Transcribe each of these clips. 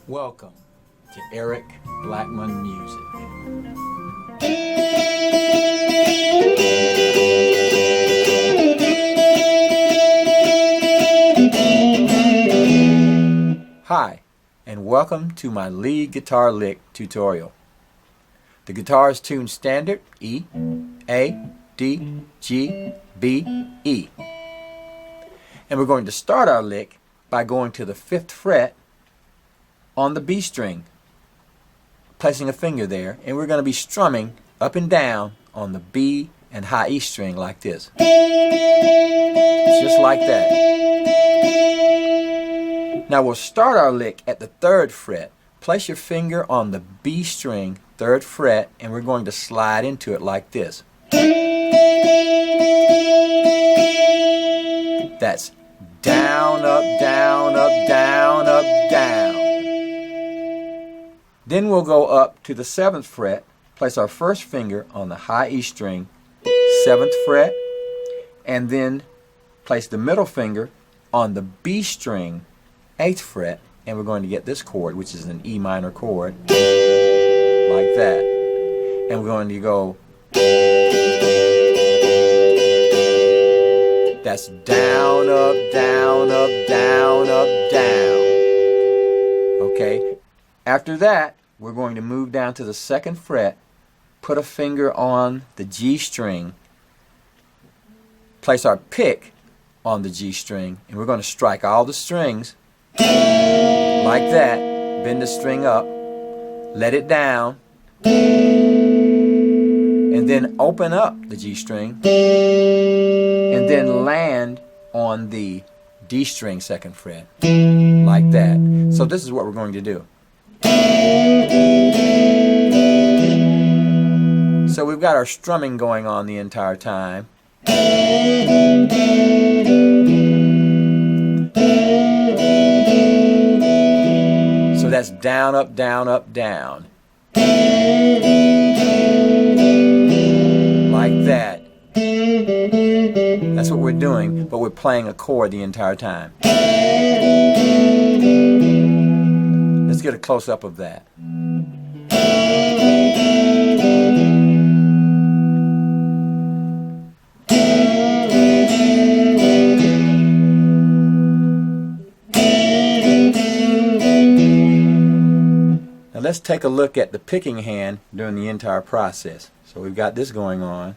Welcome to Eric Blackmon Music. Hi, and welcome to my lead guitar lick tutorial. The guitar is tuned standard E, A, D, G, B, E. And we're going to start our lick by going to the 5th fret on the B string, placing a finger there, and we're going to be strumming up and down on the B and high E string like this. Just like that. Now we'll start our lick at the 3rd fret. Place your finger on the B string, 3rd fret, and we're going to slide into it like this. That's down, up, down, up, down, up, down. Then we'll go up to the 7th fret, place our first finger on the high E string, 7th fret, and then place the middle finger on the B string, 8th fret, and we're going to get this chord, which is an E minor chord, like that. And we're going to go, that's down, up, down, up, down, up, down. Okay? After that, we're going to move down to the 2nd fret, put a finger on the G string, place our pick on the G string, and we're going to strike all the strings like that, bend the string up, let it down, and then open up the G string, and then land on the D string 2nd fret, like that. So this is what we're going to do. So we've got our strumming going on the entire time. So that's down, up, down, up, down. Like that. That's what we're doing, but we're playing a chord the entire time. Let's get a close-up of that. Now let's take a look at the picking hand during the entire process. So we've got this going on.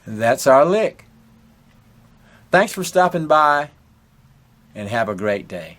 That's our lick. Thanks for stopping by, and have a great day.